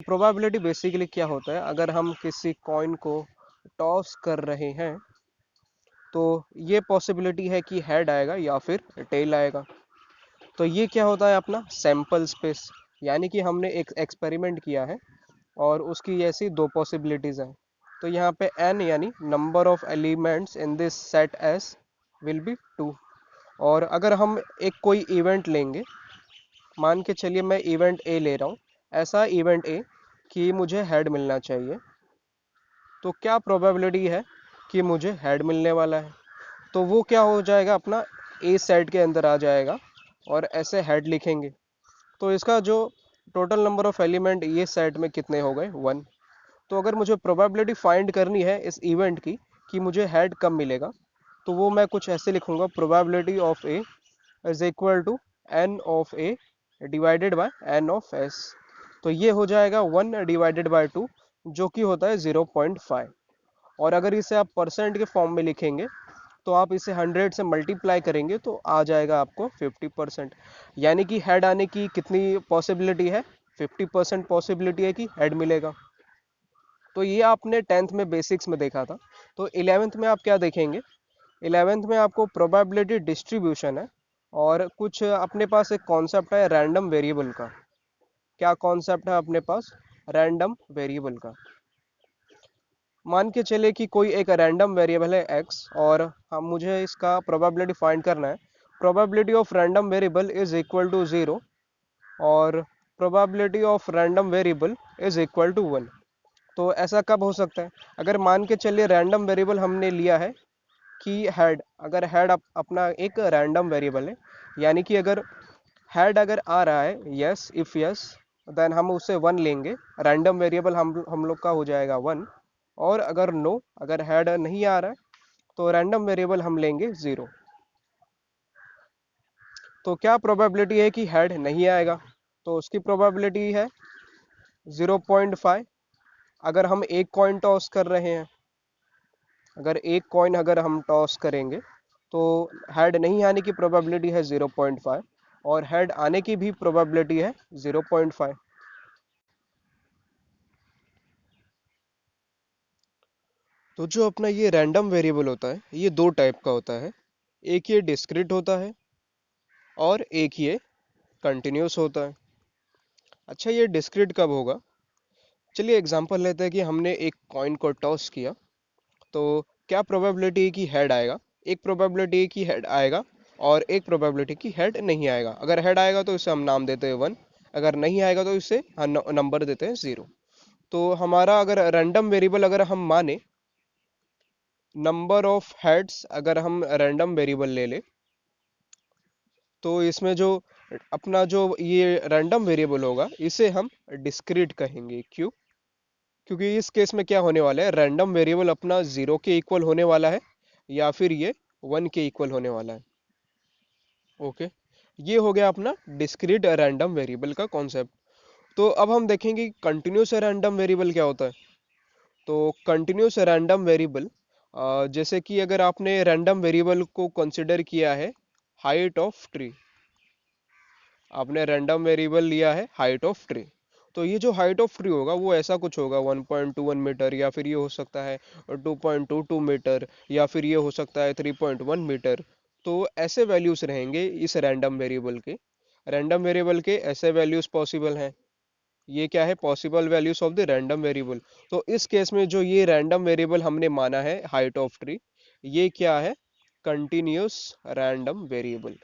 Probability basically क्या होता है, अगर हम किसी कॉइन को टॉस कर रहे हैं तो ये पॉसिबिलिटी है कि हेड आएगा या फिर टेल आएगा। तो ये क्या होता है अपना सैंपल स्पेस, यानी कि हमने एक एक्सपेरिमेंट किया है और उसकी ऐसी दो पॉसिबिलिटीज हैं। तो यहाँ पे n यानी number of elements in this set S will be 2। और अगर हम एक कोई इवेंट लेंगे, मान के चलिए मैं इवेंट ए ले रहा हूँ, ऐसा इवेंट ए कि मुझे हेड मिलना चाहिए, तो क्या प्रोबेबिलिटी है कि मुझे हेड मिलने वाला है। तो वो क्या हो जाएगा, अपना ए सेट के अंदर आ जाएगा और ऐसे हेड लिखेंगे। तो इसका जो टोटल नंबर ऑफ एलिमेंट ये सेट में कितने हो गए, 1। तो अगर मुझे प्रोबेबिलिटी फाइंड करनी है इस इवेंट की कि मुझे हेड कब मिलेगा, तो वो मैं कुछ ऐसे लिखूंगा, probability of A is equal to n of A divided by n of S. तो ये हो जाएगा 1 डिवाइडेड बाय 2, जो कि होता है 0.5। और अगर इसे आप परसेंट के फॉर्म में लिखेंगे तो आप इसे 100 से मल्टीप्लाई करेंगे तो आ जाएगा आपको 50%। यानी कि हेड आने की कितनी पॉसिबिलिटी है, 50% पॉसिबिलिटी है कि हेड मिलेगा। तो ये आपने 10th में बेसिक्स में देखा था। तो 11th में आप क्या देखेंगे, 11th में आपको प्रोबेबिलिटी डिस्ट्रीब्यूशन है और कुछ अपने पास एक कॉन्सेप्ट है रैंडम वेरिएबल का। क्या कॉन्सेप्ट है अपने पास, रैंडम वेरिएबल का। मान के चले कि कोई एक रैंडम वेरिएबल है x और हम मुझे इसका प्रोबेबिलिटी फाइंड करना है। Probability of random variable is equal to 0 और probability of random variable is equal to 1। तो ऐसा कब हो सकता है, अगर मान के चलिए रैंडम वेरिएबल हमने लिया है कि हेड, अगर हेड अपना एक रैंडम वेरिएबल है, यानी कि अगर हेड अगर आ रहा है यस, इफ यस देन हम उसे 1 लेंगे, रैंडम वेरिएबल हम लोग का हो जाएगा 1। और अगर नो, अगर हेड नहीं आ रहा है तो रैंडम वेरिएबल हम लेंगे 0। तो क्या प्रोबेबिलिटी है कि हेड नहीं आएगा, तो उसकी प्रोबेबिलिटी है 0.5। अगर हम एक कॉइन टॉस कर रहे हैं, अगर एक कॉइन अगर हम टॉस करेंगे तो हेड नहीं आने की प्रोबेबिलिटी है 0.5 और हेड आने की भी प्रोबेबिलिटी है 0.5। तो जो अपना ये रैंडम वेरिएबल होता है ये दो टाइप का होता है, एक ये डिस्क्रीट होता है और एक ये कंटिन्यूस होता है। अच्छा, ये डिस्क्रीट कब होगा, चलिए एग्जांपल लेते हैं कि हमने एक कॉइन को टॉस किया, तो क्या प्रोबेबिलिटी है कि हेड आएगा, एक प्रोबेबिलिटी है कि हेड आएगा और एक प्रोबेबिलिटी कि हेड नहीं आएगा। अगर हेड आएगा तो इसे हम नाम देते हैं 1, अगर नहीं आएगा तो इसे नंबर देते हैं 0। तो हमारा अगर रैंडम वेरिएबल अगर हम माने, नंबर ऑफ हेड्स अगर हम रैंडम वेरिएबल ले ले, तो इसमें जो अपना जो ये रैंडम वेरिएबल होगा इसे हम डिस्क्रीट कहेंगे। क्यों, क्योंकि इस केस में क्या होने वाला है, रैंडम वेरिएबल अपना 0 के इक्वल होने वाला है या फिर ये 1 के इक्वल होने वाला है। ओके, ये हो गया अपना डिस्क्रीट रैंडम वेरिएबल का कॉन्सेप्ट। तो अब हम देखेंगे कंटिन्यूस रैंडम वेरिएबल क्या होता है। तो कंटिन्यूस रैंडम वेरिएबल, जैसे कि अगर आपने रैंडम वेरिएबल को कंसिडर किया है हाइट ऑफ ट्री, आपने रैंडम वेरिएबल लिया है हाइट ऑफ ट्री, तो ये जो हाइट ऑफ ट्री होगा वो ऐसा कुछ होगा 1.21 मीटर, या फिर ये हो सकता है 2.22 मीटर, या फिर ये हो सकता है 3.1 मीटर। तो ऐसे वैल्यूज रहेंगे इस रैंडम वेरिएबल के, रैंडम वेरिएबल के ऐसे वैल्यूज पॉसिबल हैं। ये क्या है, possible values of the random variable. तो इस केस में जो ये रैंडम वेरिएबल हमने माना है हाइट ऑफ ट्री, ये क्या है, कंटिन्यूस रैंडम वेरिएबल,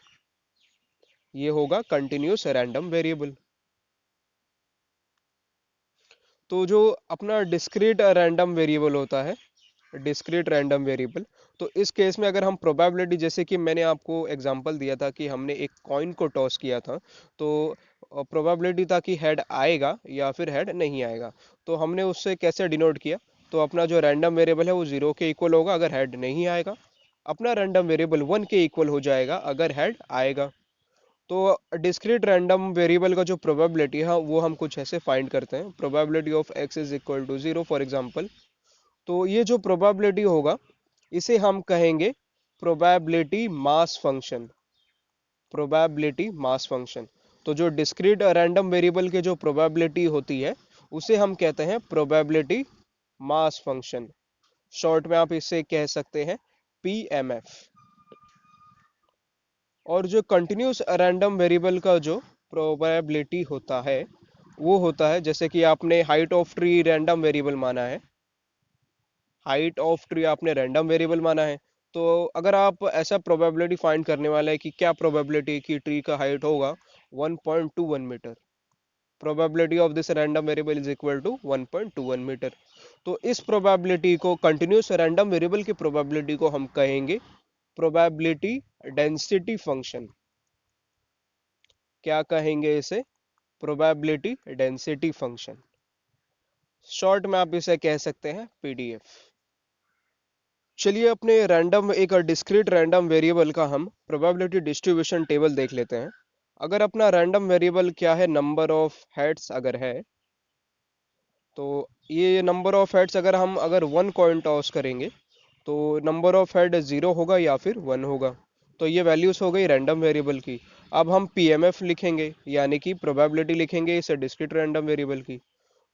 ये होगा कंटिन्यूस रैंडम वेरिएबल। तो जो अपना डिस्क्रीट रैंडम वेरिएबल होता है, डिस्क्रीट रैंडम वेरिएबल, तो इस केस में अगर हम प्रोबेबिलिटी, जैसे कि मैंने आपको एग्जांपल दिया था कि हमने एक कॉइन को टॉस किया था, तो प्रोबेबिलिटी था कि हेड आएगा या फिर हेड नहीं आएगा। तो हमने उससे कैसे डिनोट किया, तो अपना जो रैंडम वेरिएबल है वो 0 के इक्वल होगा अगर हेड नहीं आएगा, अपना रैंडम वेरिएबल 1 के इक्वल हो जाएगा अगर हेड आएगा। तो डिस्क्रीट रैंडम वेरिएबल का जो प्रोबेबिलिटी है वो हम कुछ ऐसे फाइंड करते हैं, probability of x is equal to 0 for example. तो ये जो प्रोबेबिलिटी होगा इसे हम कहेंगे probability mass function, probability mass function. तो जो डिस्क्रीट रैंडम वेरिएबल के जो प्रोबेबिलिटी होती है उसे हम कहते हैं प्रोबेबिलिटी मास फंक्शन। शॉर्ट में आप इसे कह सकते हैं पीएमएफ। और जो कंटिन्यूस रैंडम वेरिएबल का जो प्रोबेबिलिटी होता है वो होता है, जैसे कि आपने height of tree random variable माना है, हाइट ऑफ ट्री आपने रैंडम वेरिएबल माना है, तो अगर आप ऐसा प्रोबेबिलिटी फाइंड करने वाले हैं कि क्या प्रोबेबिलिटी कि ट्री का हाइट होगा 1.21 metre, probability of this random variable is equal to 1.21 metre, तो इस प्रोबेबिलिटी को, कंटिन्यूस रैंडम वेरिएबल की प्रोबेबिलिटी को हम कहेंगे प्रोबेबिलिटी डेंसिटी फंक्शन। क्या कहेंगे इसे? Probability density function. शॉर्ट में आप इसे कह सकते हैं पीडीएफ। चलिए अपने रैंडम, एक डिस्क्रीट रैंडम वेरिएबल का हम प्रोबेबिलिटी डिस्ट्रीब्यूशन टेबल देख लेते हैं। अगर अपना रैंडम वेरिएबल क्या है, नंबर ऑफ हेड्स अगर है, तो ये नंबर ऑफ हेड्स अगर वन कॉइन टॉस करेंगे तो नंबर ऑफ हेड 0 होगा या फिर 1 होगा। तो ये वैल्यूज हो गई रैंडम वेरिएबल की। अब हम पीएमएफ लिखेंगे, यानी कि प्रोबेबिलिटी लिखेंगे इस डिस्क्रीट रैंडम वेरिएबल की।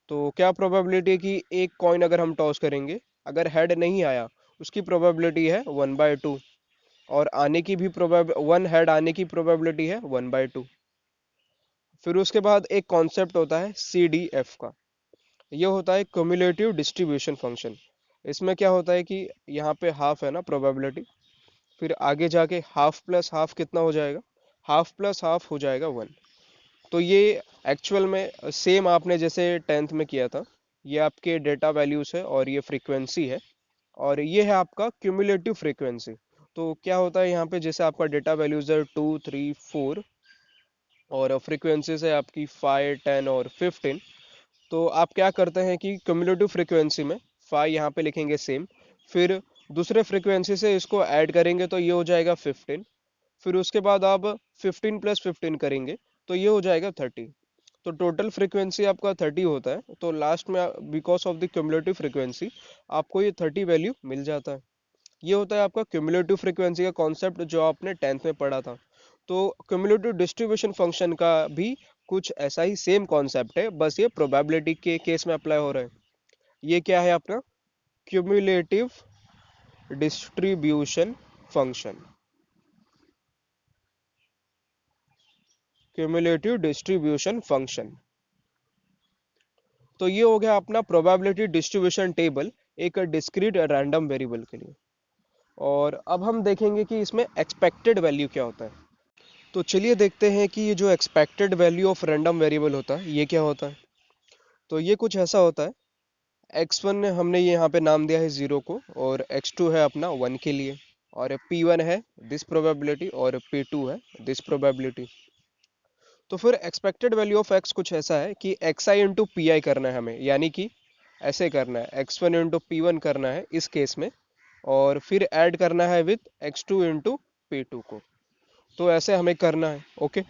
तो क्या प्रोबेबिलिटी है कि एक कॉइन अगर हम टॉस करेंगे, अगर हेड नहीं आया, उसकी प्रोबेबिलिटी है 1/2, और आने की भी प्रोबेब वन हेड आने की प्रोबेबिलिटी है 1/2। फिर उसके बाद एक कॉन्सेप्ट होता है CDF का। ये होता है क्युमुलेटिव डिस्ट्रीब्यूशन फंक्शन। इसमें क्या होता है कि यहाँ पे हाफ है ना प्रोबेबिलिटी, फिर आगे जाके हाफ प्लस हाफ कितना हो जाएगा, हाफ प्लस हाफ हो जाएगा 1। तो ये एक्चुअल में सेम आपने जैसे 10th में किया था, ये आपके डेटा वैल्यूज है और ये फ्रीक्वेंसी है, और ये है आपका क्यूमुलेटिव फ्रीक्वेंसी। तो क्या होता है यहाँ पे, जैसे आपका डेटा वैल्यूज है 2, 3, 4 और फ्रीक्वेंसीज है आपकी 5, 10 और 15। तो आप क्या करते हैं कि क्यूमुलेटिव फ्रीक्वेंसी में 5 यहाँ पे लिखेंगे सेम, फिर दूसरे फ्रीक्वेंसी से इसको ऐड करेंगे तो ये हो जाएगा 15, फिर उसके बाद आप 15 + 15 करेंगे तो ये हो जाएगा 30। तो टोटल फ्रीक्वेंसी आपका 30 होता है, तो लास्ट में because of the cumulative frequency आपको ये 30 वैल्यू मिल जाता है। ये होता है आपका क्यूमुलेटिव फ्रीक्वेंसी का कॉन्सेप्ट जो आपने 10th में पढ़ा था। तो क्यूमुलेटिव डिस्ट्रीब्यूशन फंक्शन का भी कुछ ऐसा ही सेम कॉन्सेप्ट है, बस ये प्रोबेबिलिटी के केस में अप्लाई हो रहा है। ये क्या है आपका cumulative distribution function, cumulative distribution function. तो ये हो गया अपना प्रोबेबिलिटी डिस्ट्रीब्यूशन टेबल एक डिस्क्रीट रैंडम वेरिएबल के लिए। और अब हम देखेंगे कि इसमें एक्सपेक्टेड वैल्यू क्या होता है। तो चलिए देखते हैं कि ये जो expected value of random variable होता है ये क्या होता है। तो ये कुछ ऐसा होता है, x1 हमने ये यहाँ पे नाम दिया है 0 को, और x2 है अपना 1 के लिए, और p1 है दिस प्रोबेबिलिटी, और p2 है दिस प्रोबेबिलिटी। तो फिर एक्सपेक्टेड वैल्यू ऑफ x कुछ ऐसा है कि xi इंटू पी आई करना है हमें, यानी कि ऐसे करना है x1 इंटू पी1 करना है इस केस में, और फिर ऐड करना है विथ x2 इंटू p2 को। तो ऐसे हमें करना है, ओके।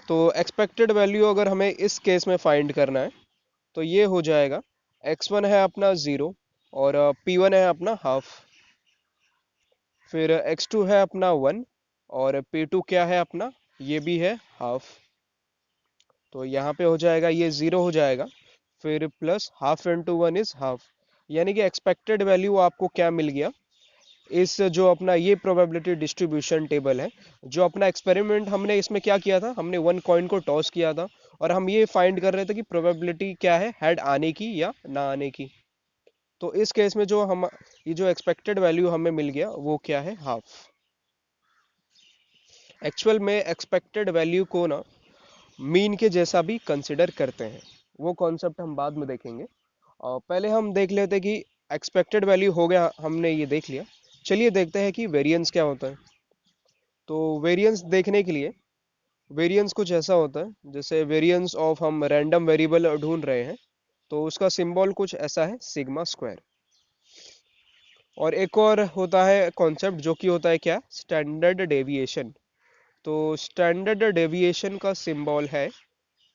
तो एक्सपेक्टेड वैल्यू अगर हमें इस केस में फाइंड करना है तो ये हो जाएगा x1 है अपना 0, और p1 है अपना हाफ, फिर x2 है अपना 1, और p2 क्या है अपना, ये भी है हाफ। तो यहाँ पे हो जाएगा ये 0 हो जाएगा, फिर plus half into 1 is half, यानी कि एक्सपेक्टेड वैल्यू आपको क्या मिल गया इस जो अपना ये प्रोबेबिलिटी डिस्ट्रीब्यूशन टेबल है। जो अपना एक्सपेरिमेंट हमने इसमें क्या किया था, हमने वन कॉइन को टॉस किया था, और हम ये फाइंड कर रहे थे कि प्रोबेबिलिटी क्या है हेड आने की या ना आने की। तो इस केस में जो हम ये जो एक्सपेक्टेड वैल्यू हमें मिल गया वो क्या है, हाफ। एक्चुअल में एक्सपेक्टेड वैल्यू को ना मीन के जैसा भी कंसिडर करते हैं, वो कॉन्सेप्ट हम बाद में देखेंगे। और पहले हम देख लेते हैं कि एक्सपेक्टेड वैल्यू हो गया, हमने ये देख लिया। चलिए देखते हैं कि वेरिएंस क्या होता है। तो वेरिएंस देखने के लिए, वेरिएंस कुछ ऐसा होता है, जैसे वेरिएंस ऑफ हम रैंडम वेरिएबल ढूंढ रहे हैं तो उसका सिंबल कुछ ऐसा है सिग्मा स्क्वायर। और एक और होता है कॉन्सेप्ट जो कि होता है क्या, स्टैंडर्ड डेविएशन। तो स्टैंडर्ड डेविएशन का सिंबल है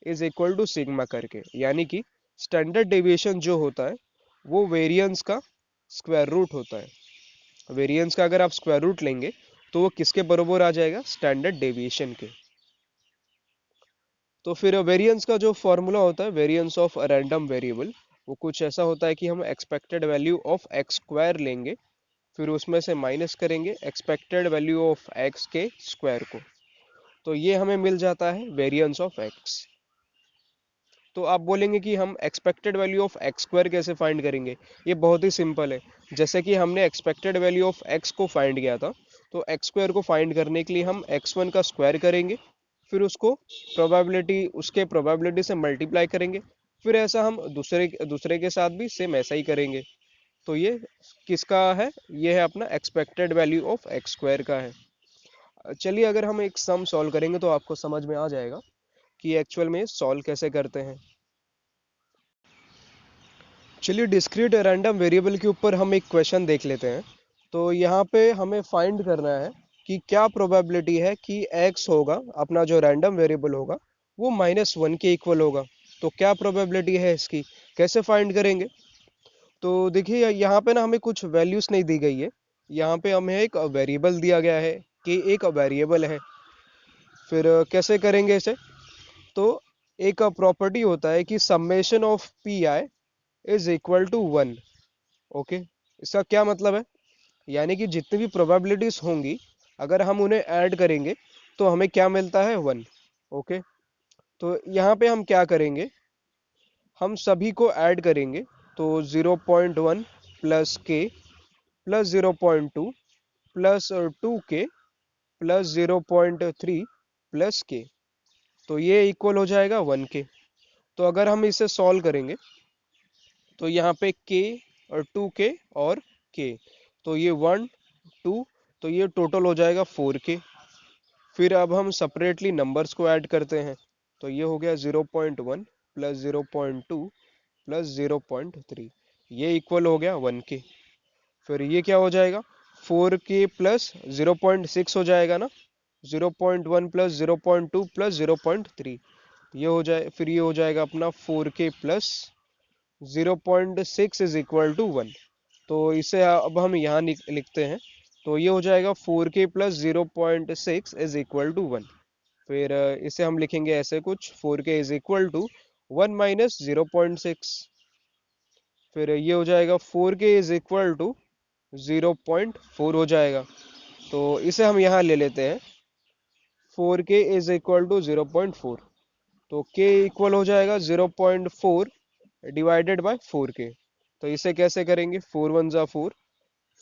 इज इक्वल टू सिग्मा करके, यानी कि स्टैंडर्ड डेविएशन जो होता है वो वेरिएंस का स्क्वायर रूट होता है। वेरिएंस का अगर आप स्क्वायर रूट लेंगे तो वो किसके बराबर आ जाएगा, स्टैंडर्ड डेविएशन के। तो फिर वेरिएंस का जो फॉर्मूला होता है, वेरिएंस ऑफ रैंडम वेरिएबल, वो कुछ ऐसा होता है कि हम expected value of x square लेंगे, फिर उसमें से माइनस करेंगे एक्सपेक्टेड वैल्यू ऑफ एक्स के स्क्वायर को, तो ये हमें मिल जाता है वेरिएंस ऑफ एक्स। तो आप बोलेंगे कि हम expected value of x square कैसे फाइंड करेंगे? ये बहुत ही सिंपल है। जैसे कि हमने एक्सपेक्टेड वैल्यू ऑफ एक्स को फाइंड किया था, तो एक्स स्क्वायर को फाइंड करने के लिए हम x1 का स्क्वायर करेंगे, फिर उसको प्रोबेबिलिटी, उसके प्रोबेबिलिटी से मल्टीप्लाई करेंगे, फिर ऐसा हम दूसरे दूसरे के साथ भी सेम ऐसा ही करेंगे। तो ये किसका है? ये है अपना expected value of x square का है। चलिए अगर हम एक सम सॉल्व करेंगे तो आपको समझ में आ जाएगा कि एक्चुअल में सॉल्व कैसे करते हैं। चलिए डिस्क्रीट रैंडम वेरिएबल के ऊपर हम एक क्वेश्चन देख लेते हैं। तो यहाँ पे हमें फाइंड करना है कि क्या प्रोबेबिलिटी है कि x होगा, अपना जो रैंडम वेरिएबल होगा, वो -1 के इक्वल होगा। तो क्या प्रोबेबिलिटी है इसकी, कैसे फाइंड करेंगे? तो देखिए यहाँ पे ना हमें कुछ वैल्यूज नहीं दी गई है, यहाँ पे हमें एक वेरिएबल दिया गया है कि एक वेरिएबल है। फिर कैसे करेंगे इसे? तो एक प्रॉपर्टी होता है कि summation of p i is equal to 1। Okay, इसका क्या मतलब है? यानी कि जितनी भी प्रोबेबिलिटीज होंगी, अगर हम उन्हें ऐड करेंगे तो हमें क्या मिलता है? 1। ओके, तो यहाँ पे हम क्या करेंगे, हम सभी को ऐड करेंगे। तो 0.1 प्लस के plus 0.2 plus 2k plus 0.3 plus के, तो ये इक्वल हो जाएगा 1 के। तो अगर हम इसे सॉल्व करेंगे तो यहाँ पे k और 2k और k, तो ये 1 2, तो ये टोटल हो जाएगा 4k। फिर अब हम सेपरेटली नंबर्स को ऐड करते हैं। तो ये हो गया 0.1 प्लस 0.2 प्लस 0.3, ये इक्वल हो गया 1 के। फिर ये क्या हो जाएगा? 4k प्लस 0.6 हो जाएगा ना, 0.1 प्लस 0.2 प्लस 0.3, ये हो जाए, फिर ये हो जाएगा अपना 4k plus 0.6 is equal to 1। तो इसे अब हम यहाँ लिखते हैं। तो ये हो जाएगा 4k plus 0.6 is equal to 1। फिर इसे हम लिखेंगे ऐसे कुछ, 4k is equal to 1 minus 0.6। फिर ये हो जाएगा 4k इज इक्वल टू 0.4 हो जाएगा। तो इसे हम यहाँ ले लेते हैं, 4k इज इक्वल टू 0.4। तो k इक्वल हो जाएगा 0.4 डिवाइडेड बाय 4k। तो इसे कैसे करेंगे? 4 1 जा 4,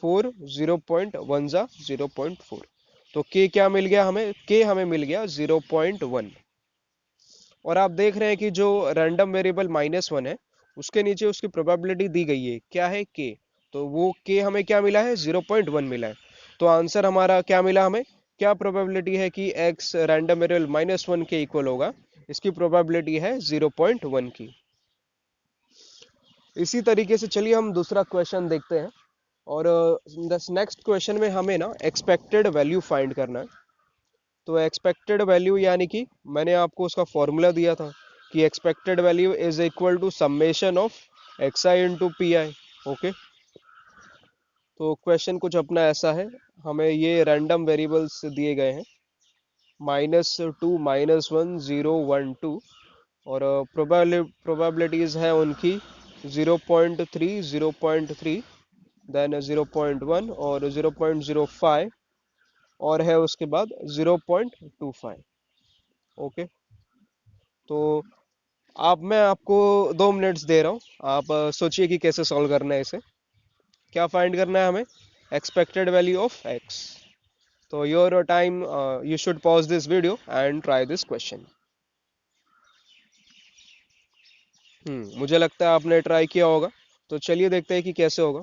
4 0.1 जा 0.4। तो k क्या मिल गया हमें? k हमें मिल गया 0.1। और आप देख रहे हैं कि जो रैंडम वेरिएबल -1 है, उसके नीचे उसकी प्रोबेबिलिटी दी गई है, क्या है? k। तो वो k हमें क्या मिला है? 0.1 मिला है। तो आंसर हमारा क्या मिला हमें? क्या प्रोबेबिलिटी है कि x रैंडम वेरिएबल -1 के इक्वल होगा? इसकी प्रोबेबिलिटी है 0.1 की। इसी तरीके से चलिए हम दूसरा क्वेश्चन देखते हैं। और नेक्स्ट क्वेश्चन में हमें ना एक्सपेक्टेड वैल्यू फाइंड करना है। तो एक्सपेक्टेड वैल्यू यानी कि मैंने आपको उसका फॉर्मूला दिया था कि expected value is equal to summation of x i into p i. Okay, तो क्वेश्चन कुछ अपना ऐसा है, हमें ये रैंडम वेरिएबल्स दिए गए हैं, -2 -1 0 1 2, और प्रोबेबिलिटीज है उनकी 0.3 0.3, देन 0.1 और 0.05, और है उसके बाद 0.25। ओके, तो मैं आपको 2 मिनट्स दे रहा हूँ, आप सोचिए कि कैसे सॉल्व करना है इसे, क्या फाइंड करना है हमें? Expected value of x. तो your time, you should pause this video and try this question. मुझे लगता है आपने ट्राई किया होगा, तो चलिए देखते हैं कि कैसे होगा।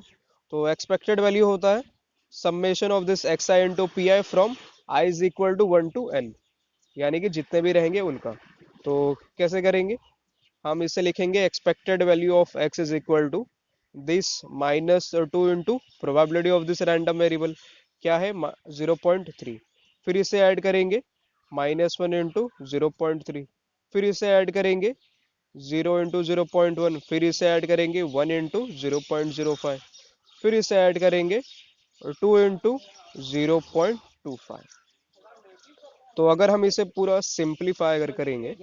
तो एक्सपेक्टेड वैल्यू होता है summation of this x i into p i from i is equal to 1 to n, यानी कि जितने भी रहेंगे उनका। तो कैसे करेंगे? हम इसे लिखेंगे expected value of x is equal to this -2 into probability of this random variable, क्या है? 0.3। फिर इसे ऐड करेंगे -1 इंटू 0.3, फिर इसे ऐड करेंगे 0 इंटू 0.1, फिर इसे ऐड करेंगे 1 इंटू 0.05, फिर इसे ऐड करेंगे 2 इंटू 0.25। तो अगर हम इसे पूरा सिंप्लीफाई अगर करेंगे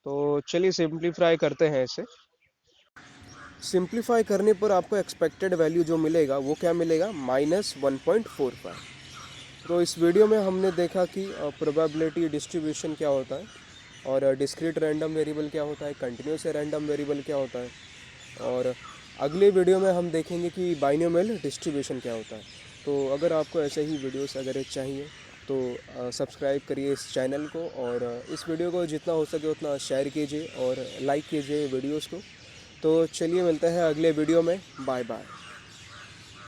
तो चलिए सिंप्लीफाई करते हैं इसे। सिंप्लीफाई करने पर आपको एक्सपेक्टेड वैल्यू जो मिलेगा वो क्या मिलेगा, -1.45। तो इस वीडियो में हमने देखा कि प्रोबेबिलिटी डिस्ट्रीब्यूशन क्या होता है, और डिस्क्रीट रैंडम वेरिएबल क्या होता है, कंटिन्यूस रैंडम वेरिएबल क्या होता है, और अगले वीडियो में हम देखेंगे कि बाइनोमियल डिस्ट्रीब्यूशन क्या होता है। तो अगर आपको ऐसे ही वीडियोस अगर चाहिए तो सब्सक्राइब करिए इस चैनल को, और इस वीडियो को जितना हो सके उतना शेयर कीजिए और लाइक कीजिए वीडियोस को। तो चलिए मिलते हैं अगले वीडियो में। Bye bye.